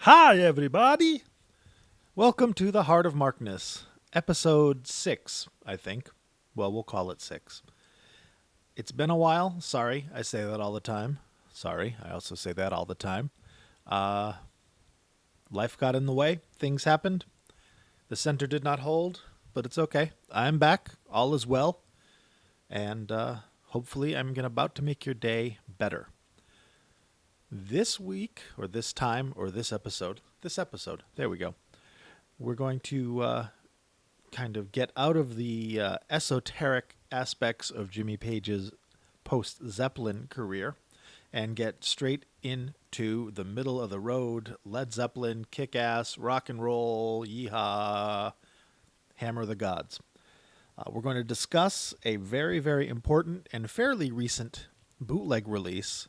Hi, everybody. Welcome to the Heart of Markness, episode 6, I think. Well, we'll call it 6. It's been a while. Sorry, I say that all the time. Sorry, I also say that all the time. Uh, Life got in the way. Things happened. The center did not hold, but it's okay. I'm back. All is well. And hopefully, I'm about to make your day better. This week, or this time, or this episode, there we go. We're going to kind of get out of the esoteric aspects of Jimmy Page's post Zeppelin career and get straight into the middle of the road Led Zeppelin, kick ass, rock and roll, yeehaw, hammer the gods. We're going to discuss a very, very important and fairly recent bootleg release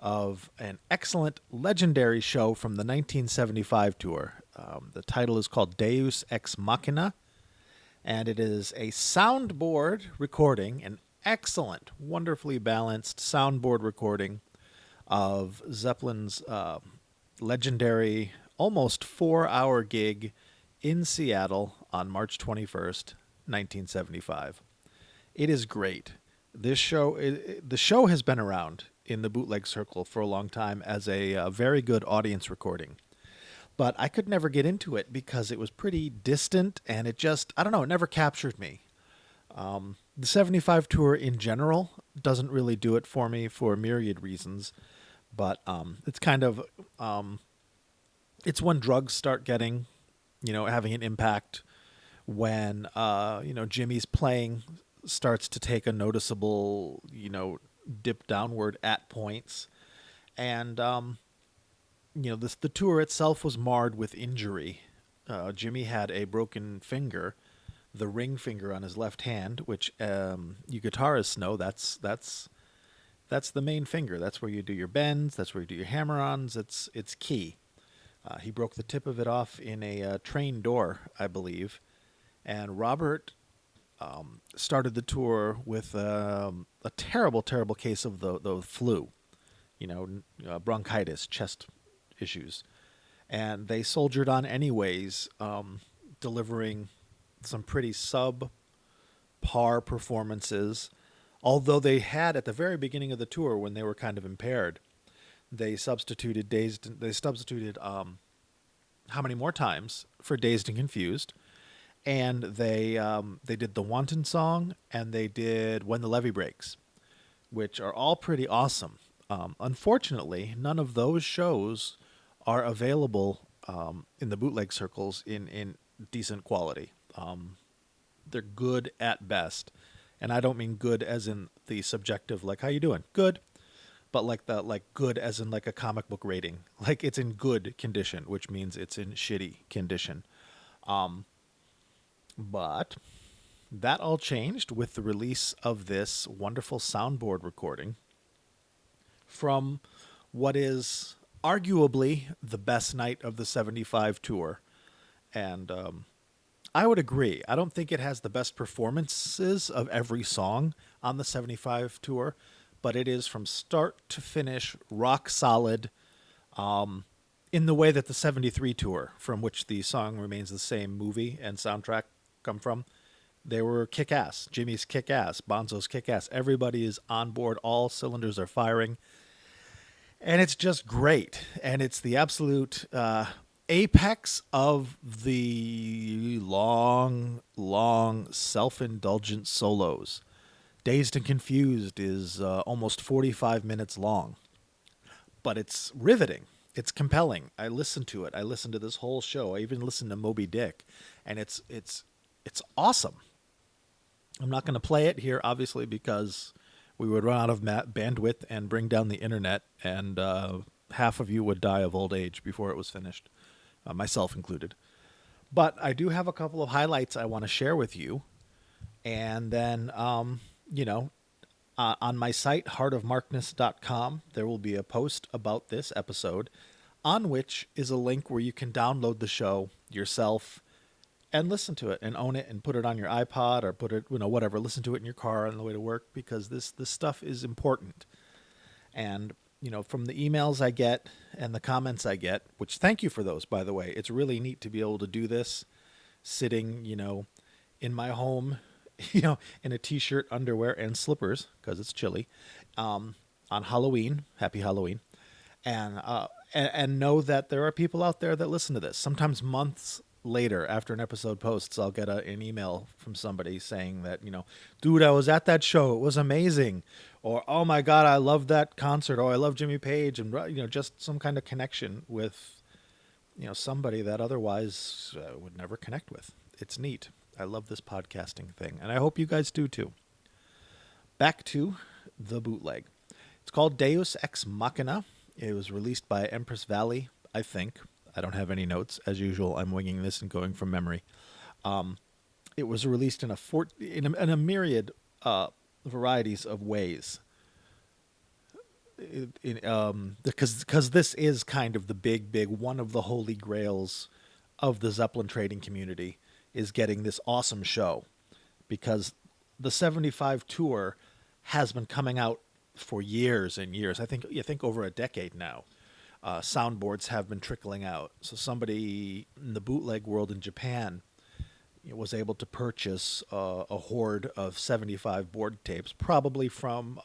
of an excellent legendary show from the 1975 tour. The title is called Deus Ex Machina, and it is a soundboard recording, an excellent, wonderfully balanced soundboard recording of Zeppelin's legendary, almost 4-hour gig in Seattle on March 21st, 1975. It is great. The show has been around in the bootleg circle for a long time as a very good audience recording. But I could never get into it because it was pretty distant and it just, I don't know, it never captured me. The 75 tour in general doesn't really do it for me for a myriad reasons. But it's kind of, it's when drugs start getting, having an impact when, Jimmy's playing starts to take a noticeable, dip downward at points. And, the tour itself was marred with injury. Jimmy had a broken finger, the ring finger on his left hand, which you guitarists know that's the main finger. That's where you do your bends. That's where you do your hammer-ons. It's key. He broke the tip of it off in a train door, I believe. And Robert started the tour with a terrible, terrible case of the flu, bronchitis, chest issues. And they soldiered on anyways, delivering some pretty subpar performances. Although they had, at the very beginning of the tour, when they were kind of impaired, they substituted How Many More Times for Dazed and Confused. And they did the Wanton Song, and they did When the Levee Breaks, which are all pretty awesome. Unfortunately, none of those shows are available in the bootleg circles in decent quality. They're good at best, and I don't mean good as in the subjective, like how you doing, good, but like good as in like a comic book rating, like it's in good condition, which means it's in shitty condition. But that all changed with the release of this wonderful soundboard recording from what is arguably the best night of the 75 tour. And I would agree. I don't think it has the best performances of every song on the 75 tour, but it is from start to finish rock solid, in the way that the 73 tour, from which the song remains the same movie and soundtrack come from, they were kick-ass. Jimmy's kick-ass. Bonzo's kick-ass. Everybody is on board. All cylinders are firing. And it's just great. And it's the absolute apex of the long, long, self-indulgent solos. Dazed and Confused is almost 45 minutes long. But it's riveting. It's compelling. I listened to it. I listened to this whole show. I even listened to Moby Dick. And it's awesome. I'm not going to play it here, obviously, because we would run out of bandwidth and bring down the internet, and half of you would die of old age before it was finished, myself included. But I do have a couple of highlights I want to share with you. And then, on my site, heartofmarkness.com, there will be a post about this episode, on which is a link where you can download the show yourself and listen to it and own it and put it on your iPod or put it, whatever, listen to it in your car on the way to work, because this stuff is important. And from the emails I get and the comments I get, which thank you for those, by the way. It's really neat to be able to do this sitting, in my home, in a t-shirt, underwear, and slippers because it's chilly, on Halloween. Happy Halloween. And know that there are people out there that listen to this. Sometimes months later, after an episode posts, I'll get an email from somebody saying that, dude, I was at that show. It was amazing. Or, oh my God, I love that concert. Or I love Jimmy Page. And, just some kind of connection with, somebody that otherwise would never connect with. It's neat. I love this podcasting thing. And I hope you guys do too. Back to the bootleg. It's called Deus Ex Machina. It was released by Empress Valley, I think. I don't have any notes. As usual, I'm winging this and going from memory. It was released in a myriad varieties of ways. Because this is kind of the big one of the holy grails of the Zeppelin trading community is getting this awesome show, because the 75 tour has been coming out for years and years. I think over a decade now. Soundboards have been trickling out. So somebody in the bootleg world in Japan was able to purchase a horde of 75 board tapes, probably from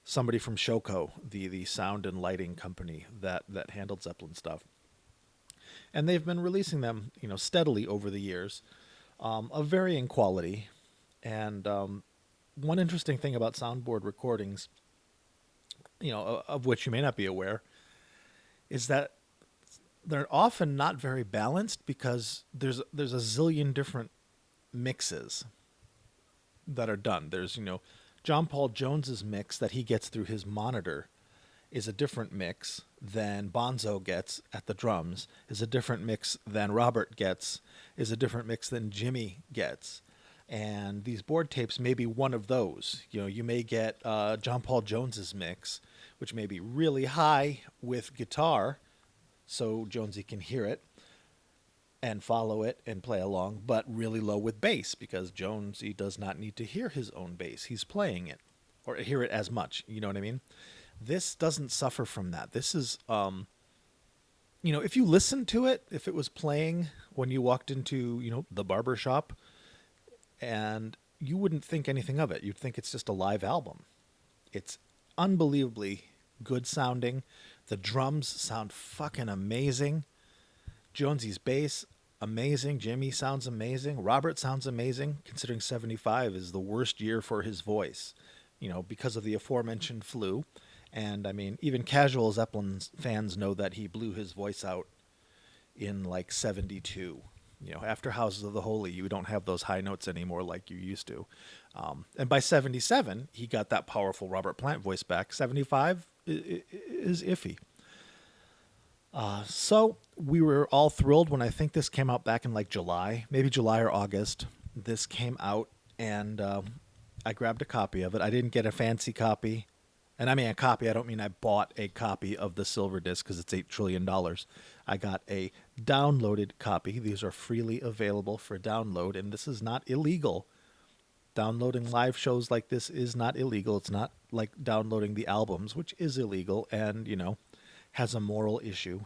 somebody from Shoko, the sound and lighting company that handled Zeppelin stuff. And they've been releasing them, steadily over the years, of varying quality. And one interesting thing about soundboard recordings, of which you may not be aware, is that they're often not very balanced because there's a zillion different mixes that are done. There's, John Paul Jones's mix that he gets through his monitor is a different mix than Bonzo gets at the drums, is a different mix than Robert gets, is a different mix than Jimmy gets. And these board tapes may be one of those. You may get John Paul Jones's mix, which may be really high with guitar, so Jonesy can hear it and follow it and play along, but really low with bass, because Jonesy does not need to hear his own bass. He's playing it, or hear it as much. You know what I mean? This doesn't suffer from that. This is, if you listen to it, if it was playing when you walked into, the barber shop, and you wouldn't think anything of it. You'd think it's just a live album. It's unbelievably good sounding. The drums sound fucking amazing. Jonesy's bass, amazing. Jimmy sounds amazing. Robert sounds amazing, considering 75 is the worst year for his voice, because of the aforementioned flu. And, even casual Zeppelin fans know that he blew his voice out in, 72. After Houses of the Holy, you don't have those high notes anymore like you used to. And by 77, he got that powerful Robert Plant voice back. 75 is iffy. So we were all thrilled when I think this came out back in July, maybe July or August. This came out, and I grabbed a copy of it. I didn't get a fancy copy. And I mean a copy, I don't mean I bought a copy of the silver disc because it's $8 trillion. I got a downloaded copy. These are freely available for download, and this is not illegal. Downloading live shows like this is not illegal. It's not like downloading the albums, which is illegal and, has a moral issue.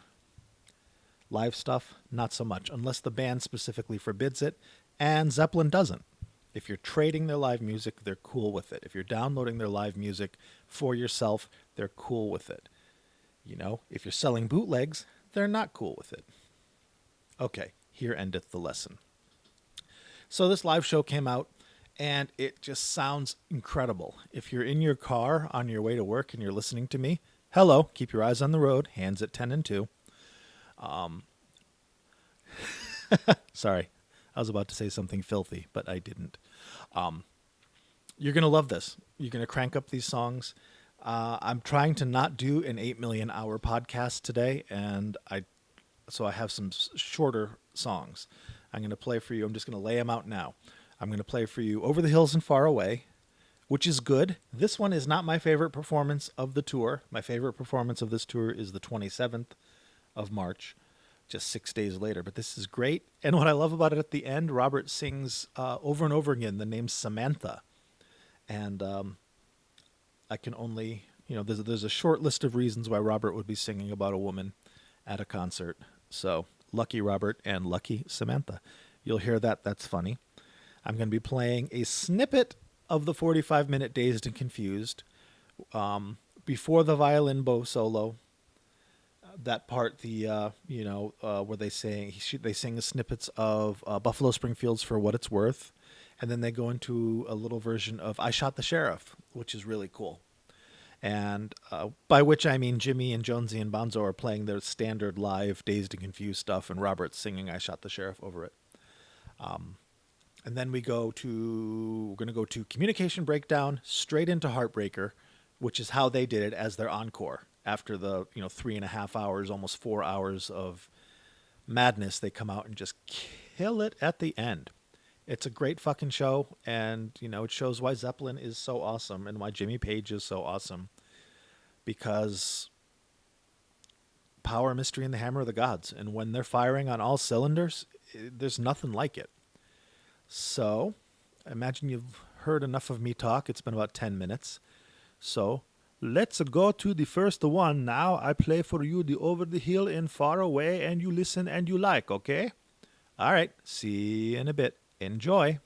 Live stuff, not so much, unless the band specifically forbids it, and Zeppelin doesn't. If you're trading their live music, they're cool with it. If you're downloading their live music for yourself, they're cool with it. If you're selling bootlegs, they're not cool with it. Okay, here endeth the lesson. So this live show came out, and it just sounds incredible. If you're in your car on your way to work and you're listening to me, hello, keep your eyes on the road, hands at 10 and 2. Sorry. I was about to say something filthy, but I didn't. You're going to love this. You're going to crank up these songs. I'm trying to not do an 8 million hour podcast today, and so I have some shorter songs. I'm going to play for you. I'm just going to lay them out now. I'm going to play for you Over the Hills and Far Away, which is good. This one is not my favorite performance of the tour. My favorite performance of this tour is the 27th of March. Just 6 days later, but this is great. And what I love about it at the end, Robert sings over and over again the name Samantha. And I can only, there's a short list of reasons why Robert would be singing about a woman at a concert. So lucky Robert and lucky Samantha. You'll hear that. That's funny. I'm going to be playing a snippet of the 45-minute Dazed and Confused before the violin bow solo. That part, where they sing the snippets of Buffalo Springfield's For What It's Worth, and then they go into a little version of I Shot the Sheriff, which is really cool. And by which I mean Jimmy and Jonesy and Bonzo are playing their standard live Dazed and Confused stuff, and Robert's singing I Shot the Sheriff over it. And then we're going to go to Communication Breakdown, straight into Heartbreaker, which is how they did it as their encore. After the 3.5 hours, almost 4 hours of madness, they come out and just kill it at the end. It's a great fucking show, and it shows why Zeppelin is so awesome and why Jimmy Page is so awesome. Because power, mystery, and the hammer of the gods, and when they're firing on all cylinders, there's nothing like it. So, I imagine you've heard enough of me talk. It's been about 10 minutes. So, let's go to the first one now. I play for you the Over the Hill and Far Away, and you listen and you like, okay? All right, see you in a bit. Enjoy.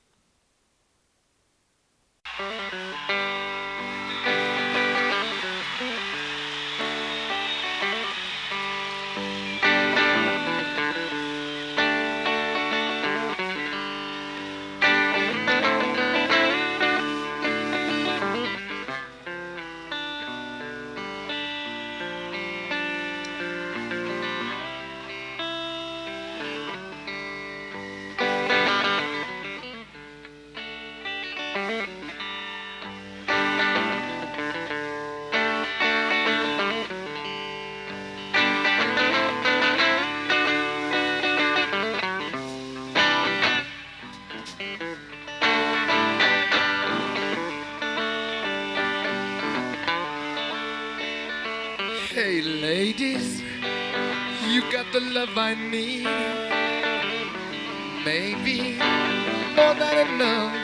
Hey ladies, you got the love I need. Maybe more than enough.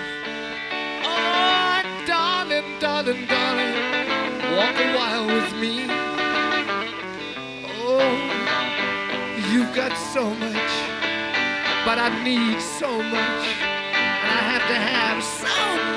Oh, darling, darling, darling, walk a while with me. Oh, you've got so much, but I need so much, and I have to have so much.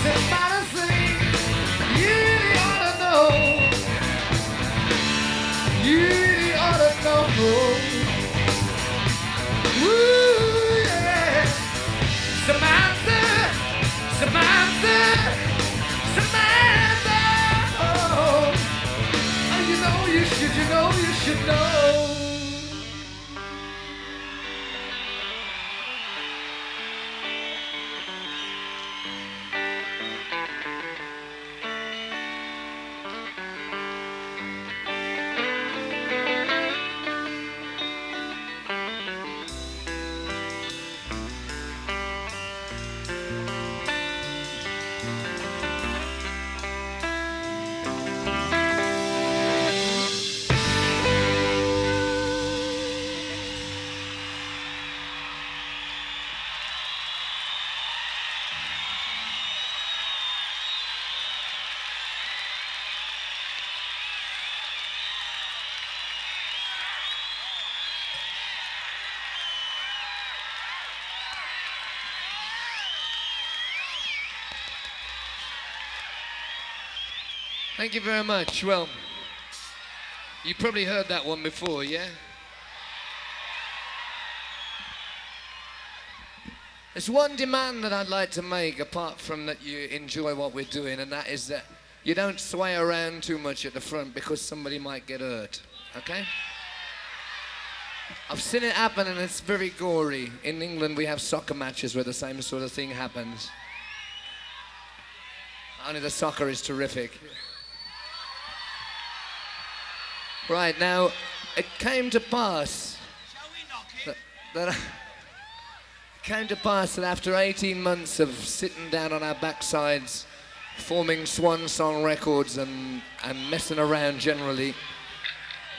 somebody sing. You really ought to know. You really ought to know. Woo, yeah. Samantha, Samantha, Samantha. Oh, you know you should know. Thank you very much. Well, you probably heard that one before, yeah? There's one demand that I'd like to make, apart from that you enjoy what we're doing, and that is that you don't sway around too much at the front because somebody might get hurt, okay? I've seen it happen and it's very gory. In England we have soccer matches where the same sort of thing happens. Only the soccer is terrific. Right, now, it came to pass that after 18 months of sitting down on our backsides, forming swan song records and messing around generally,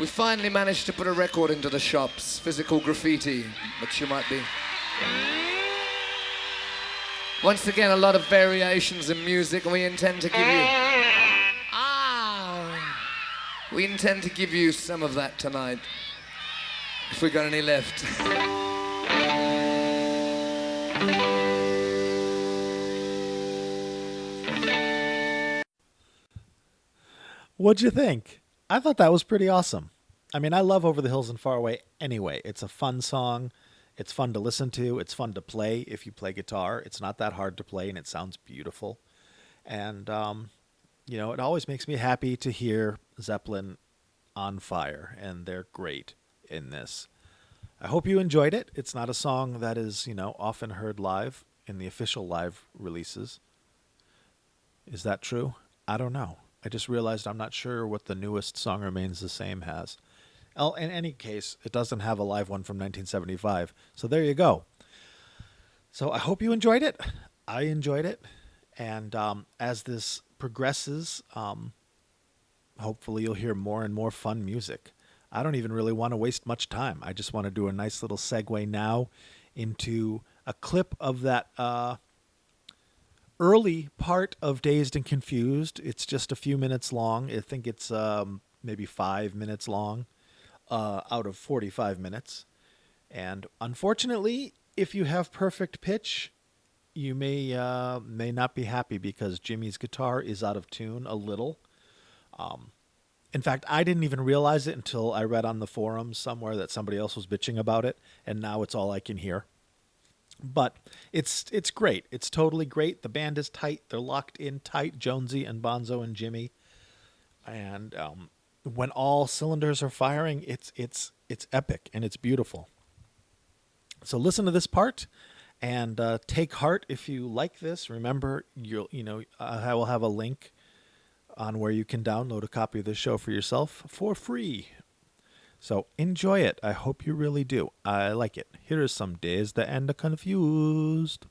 we finally managed to put a record into the shops, physical graffiti, which you might be. Once again, a lot of variations in music, and we intend to give you... We intend to give you some of that tonight, if we got any left. What'd you think? I thought that was pretty awesome. I mean, I love Over the Hills and Far Away anyway. It's a fun song. It's fun to listen to. It's fun to play if you play guitar. It's not that hard to play, and it sounds beautiful. And, you know, it always makes me happy to hear Zeppelin on fire, and they're great in this. I hope you enjoyed it. It's not a song that is, you know, often heard live in the official live releases. Is that true? I don't know. I just realized I'm not sure what the newest Song Remains the Same has. In any case, it doesn't have a live one from 1975. So there you go. So I hope you enjoyed it. I enjoyed it. And as this progresses, hopefully you'll hear more and more fun music. I don't even really want to waste much time. I just want to do a nice little segue now into a clip of that early part of Dazed and Confused. It's just a few minutes long. I think it's maybe 5 minutes long out of 45 minutes. And unfortunately, if you have perfect pitch, you may not be happy because Jimmy's guitar is out of tune a little. In fact, I didn't even realize it until I read on the forums somewhere that somebody else was bitching about it, and now it's all I can hear. But it's great. It's totally great. The band is tight. They're locked in tight, Jonesy and Bonzo and Jimmy. And when all cylinders are firing, it's epic and it's beautiful. So listen to this part and take heart if you like this. Remember, I will have a link on where you can download a copy of this show for yourself for free. So enjoy it. I hope you really do. I like it. Here is some Dazed and Confused.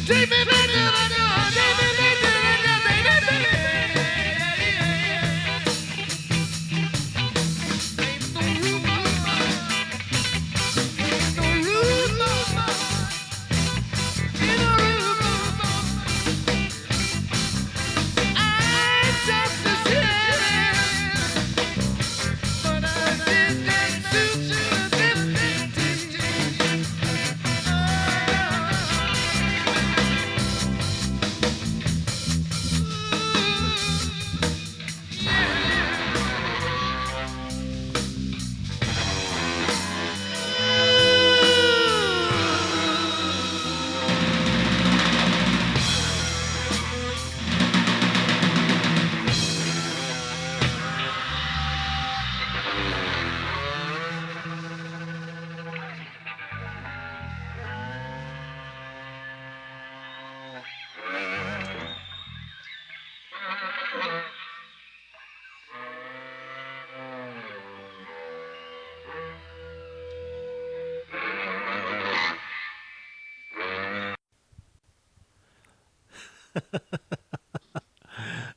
Take me back to the door, take me back to the door, baby. Ain't no room, ain't no room, ain't no room. I just a shame, but I didn't suit you.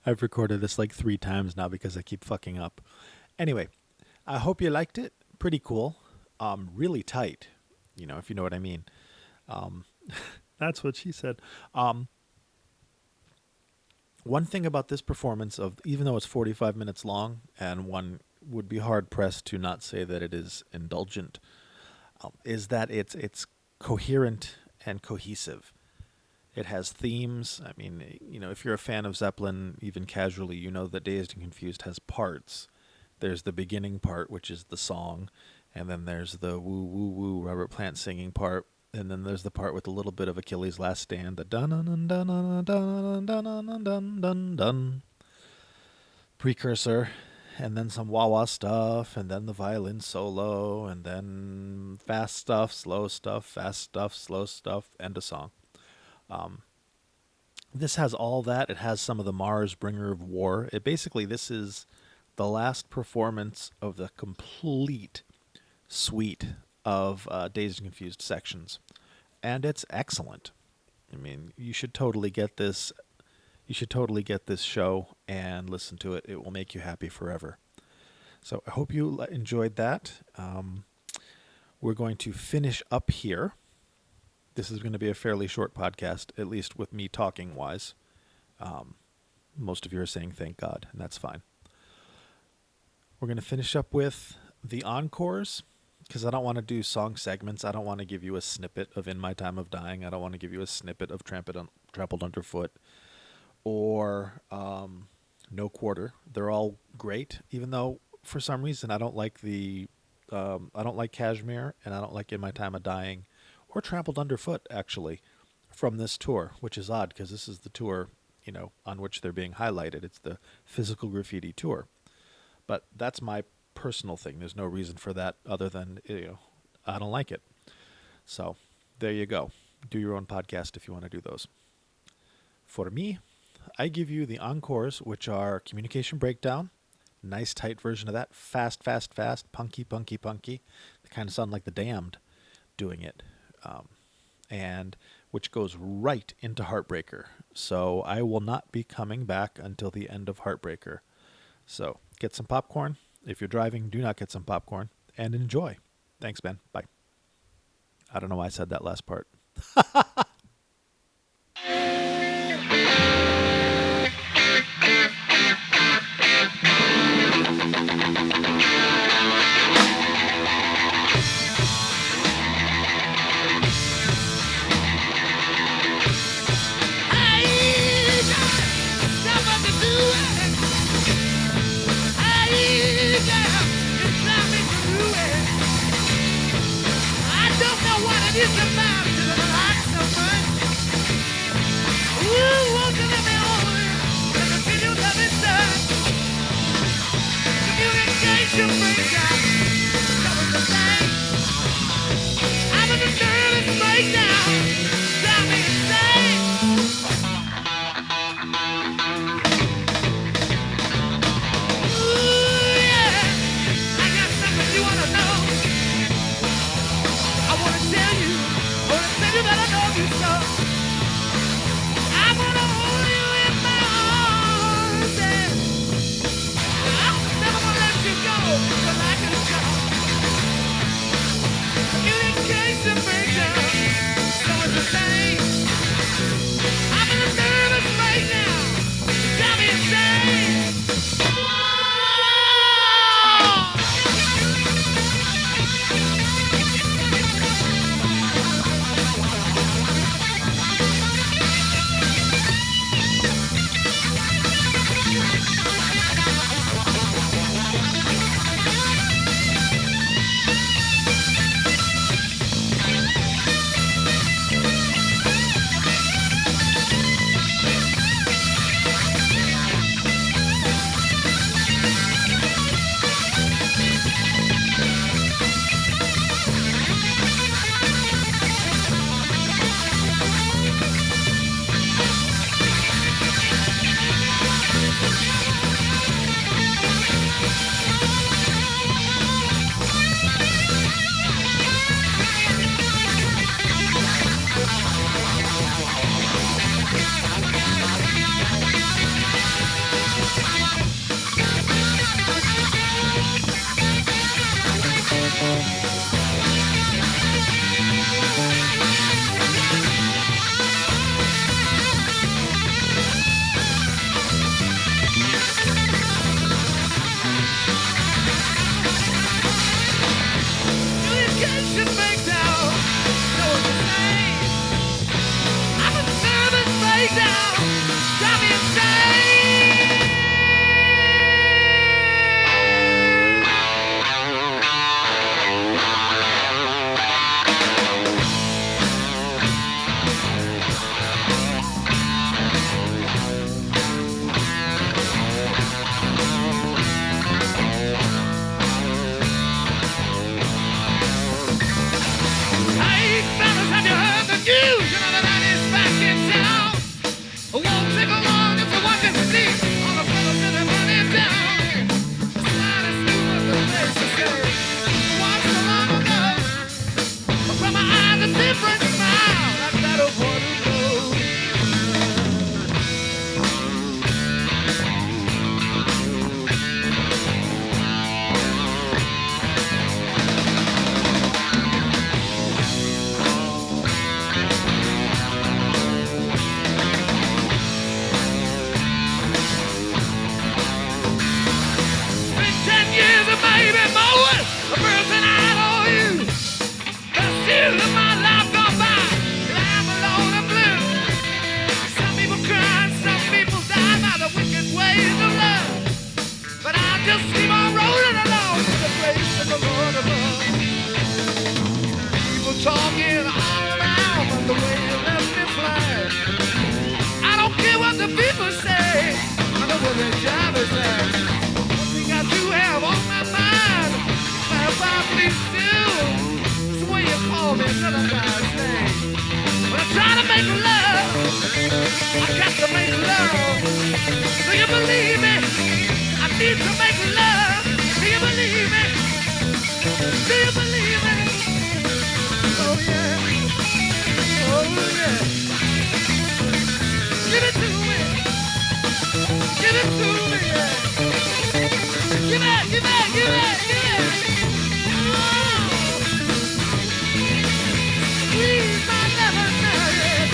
I've recorded this like 3 times now because I keep fucking up. Anyway, I hope you liked it. Pretty cool. Really tight, if you know what I mean. That's what she said. One thing about this performance, even though it's 45 minutes long, and one would be hard pressed to not say that it is indulgent, is that it's coherent and cohesive. It has themes. I mean, if you're a fan of Zeppelin, even casually, you know that Dazed and Confused has parts. There's the beginning part, which is the song, and then there's the woo woo woo Robert Plant singing part, and then there's the part with a little bit of Achilles' Last Stand, the dun dun dun dun dun dun dun dun dun dun precursor, and then some wah-wah stuff, and then the violin solo, and then fast stuff, slow stuff, fast stuff, slow stuff, and a song. This has all that. It has some of the Mars Bringer of War. This is the last performance of the complete suite of Dazed and Confused sections, and it's excellent. I mean, you should totally get this. You should totally get this show and listen to it. It will make you happy forever. So I hope you enjoyed that. We're going to finish up here. This is going to be a fairly short podcast, at least with me talking wise. Most of you are saying thank God, and that's fine. We're going to finish up with the encores, because I don't want to do song segments. I don't want to give you a snippet of In My Time of Dying. I don't want to give you a snippet of Trampled Underfoot or No Quarter. They're all great, even though for some reason I don't like Kashmir, and I don't like In My Time of Dying or Trampled Underfoot, actually, from this tour, which is odd because this is the tour, on which they're being highlighted. It's the Physical Graffiti tour. But that's my personal thing. There's no reason for that other than, I don't like it. So there you go. Do your own podcast if you want to do those. For me, I give you the encores, which are Communication Breakdown. Nice tight version of that. Fast, fast, fast. Punky, punky, punky. They kind of sound like the Damned doing it. And which goes right into Heartbreaker. So I will not be coming back until the end of Heartbreaker. So get some popcorn. If you're driving, do not get some popcorn. And enjoy. Thanks, Ben. Bye. I don't know why I said that last part. It's about to like so much. Ooh, won't you let me hold it? Let me feel your love inside. Communication breakdown. That was the thing. I'm in a nervous breakdown. Drive me insane. Ooh, yeah. I got something you wanna know. I wanna tell you. communication breakdown. No one's the same. I'm a nervous breakdown. Drive me insane. Hey, fellas, have you heard the news? You know the man is back in town. It won't take long if the one can see all the fellas in the money down. The slightest clue of the place to stay. Once so long ago, but from my eyes a different smile. Like that of one who knows. Been 10 years or maybe more. A person I owe you. There's years of my life gone by. And I'm alone and blue. Some people cry, some people die by the wicked ways of love. But I just keep on rolling along to the place of the Lord above. People talking all around, but the way you left me flat. I don't care what the people say. I know what their job is at. One thing I do have on my mind. If I please do, it's the way you call me another guy's name. When I try to make love, I got to make love. Do you believe me? I need to make love. Do you believe me? Do you believe me? Oh yeah. Oh yeah. Give it to me. Give it to me. Yeah. Give it, give it, give it, give it. Oh. Squeeze my lover now, yeah.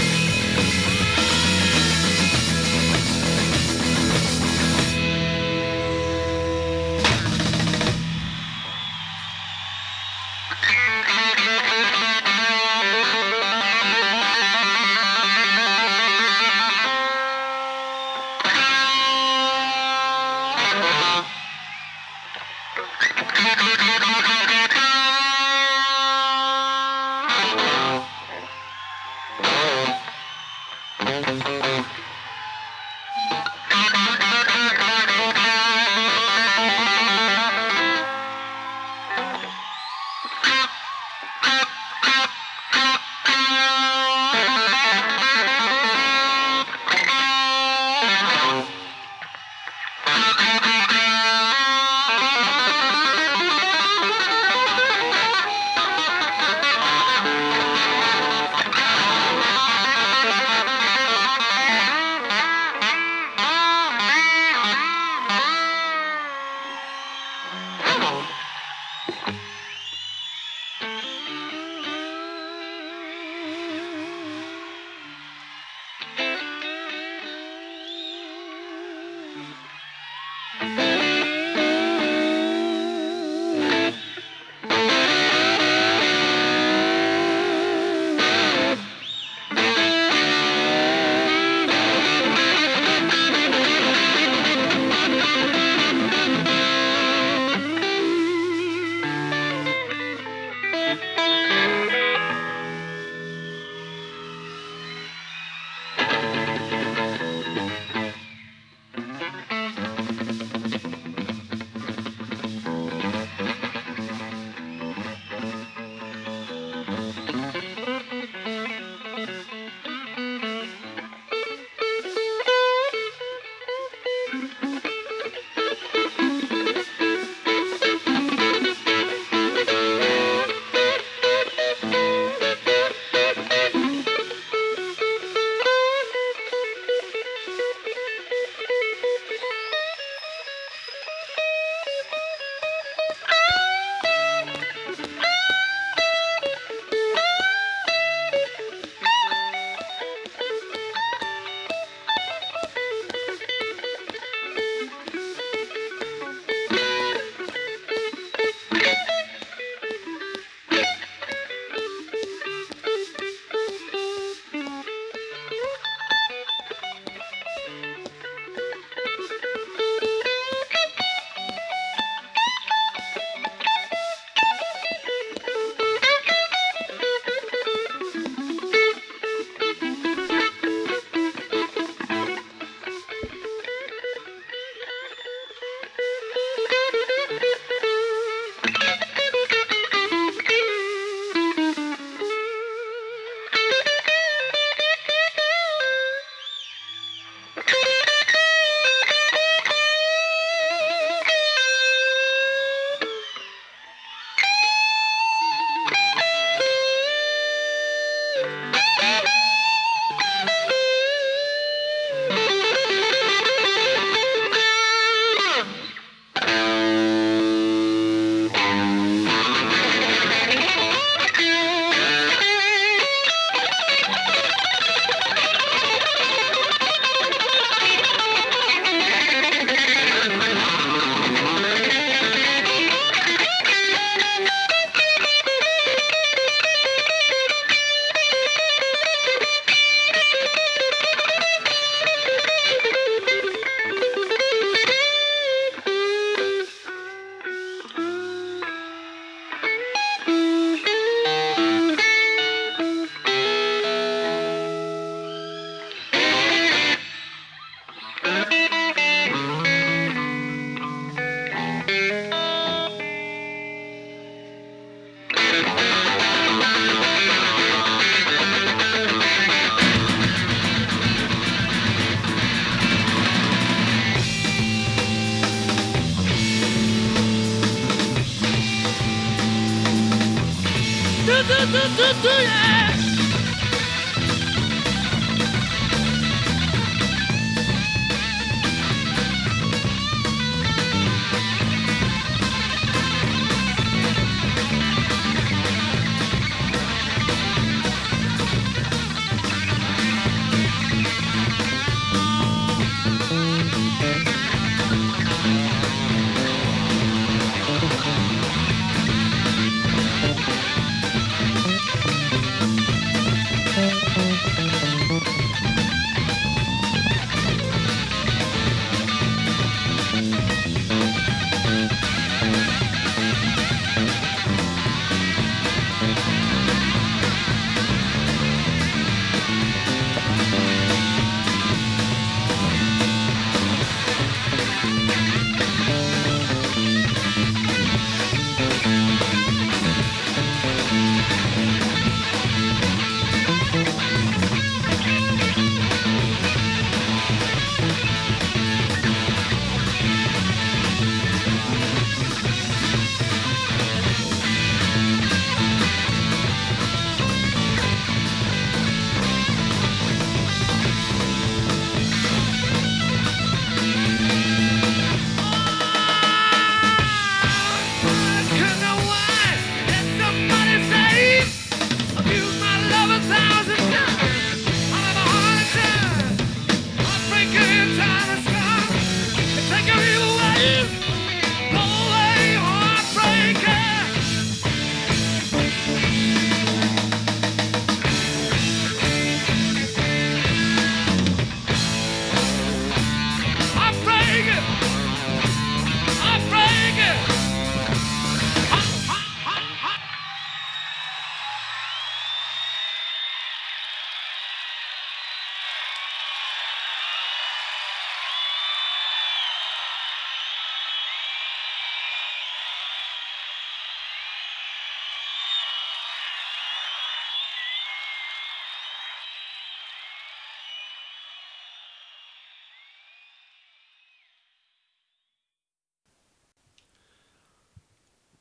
Yeah.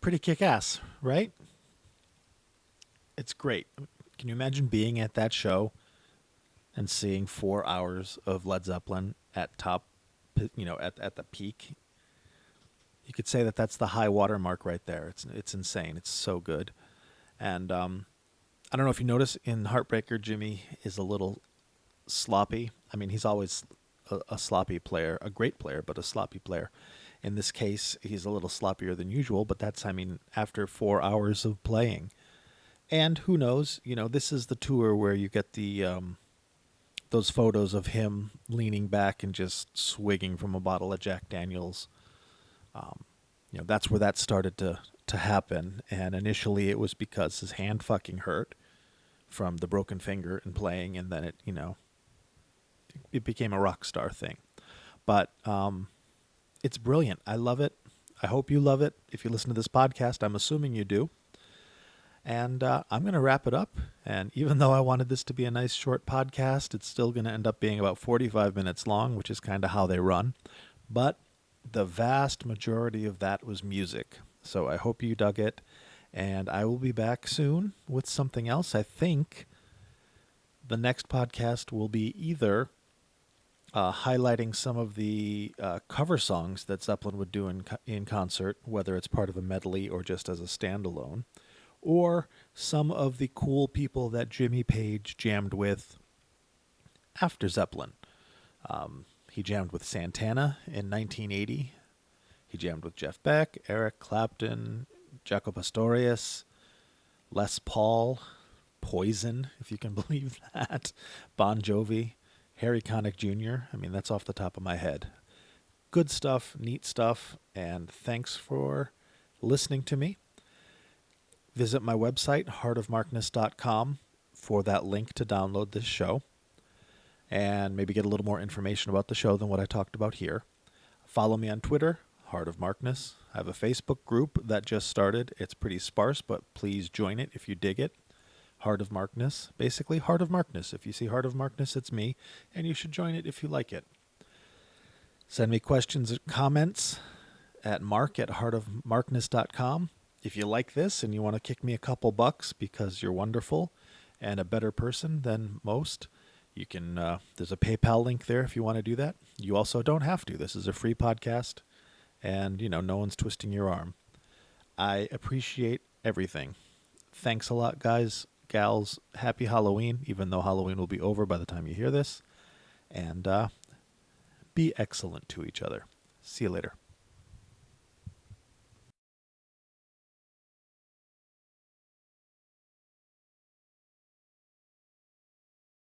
Pretty kick-ass, right? It's great. Can you imagine being at that show and seeing 4 hours of Led Zeppelin at top, at the peak? You could say that that's the high water mark right there. It's insane. It's so good. And I don't know if you notice in Heartbreaker, Jimmy is a little sloppy. I mean, he's always a sloppy player, a great player, but a sloppy player. In this case, he's a little sloppier than usual, but that's, I mean, after 4 hours of playing. And who knows, this is the tour where you get the those photos of him leaning back and just swigging from a bottle of Jack Daniels. That's where that started to happen. And initially it was because his hand fucking hurt from the broken finger and playing, and then it became a rock star thing. But it's brilliant. I love it. I hope you love it. If you listen to this podcast, I'm assuming you do. And I'm going to wrap it up. And even though I wanted this to be a nice short podcast, it's still going to end up being about 45 minutes long, which is kind of how they run. But the vast majority of that was music. So I hope you dug it. And I will be back soon with something else. I think the next podcast will be either highlighting some of the cover songs that Zeppelin would do in concert, whether it's part of a medley or just as a standalone, or some of the cool people that Jimmy Page jammed with after Zeppelin. He jammed with Santana in 1980. He jammed with Jeff Beck, Eric Clapton, Jaco Pastorius, Les Paul, Poison, if you can believe that, Bon Jovi, Harry Connick Jr. I mean, that's off the top of my head. Good stuff, neat stuff, and thanks for listening to me. Visit my website, heartofmarkness.com, for that link to download this show and maybe get a little more information about the show than what I talked about here. Follow me on Twitter, Heart of Markness. I have a Facebook group that just started. It's pretty sparse, but please join it if you dig it. Heart of Markness. Basically, Heart of Markness. If you see Heart of Markness, it's me, and you should join it if you like it. Send me questions and comments at mark@heartofmarkness.com. If you like this and you want to kick me a couple bucks because you're wonderful and a better person than most, you can. There's a PayPal link there if you want to do that. You also don't have to. This is a free podcast, and no one's twisting your arm. I appreciate everything. Thanks a lot, guys, gals. Happy Halloween, even though Halloween will be over by the time you hear this. And be excellent to each other. See you later.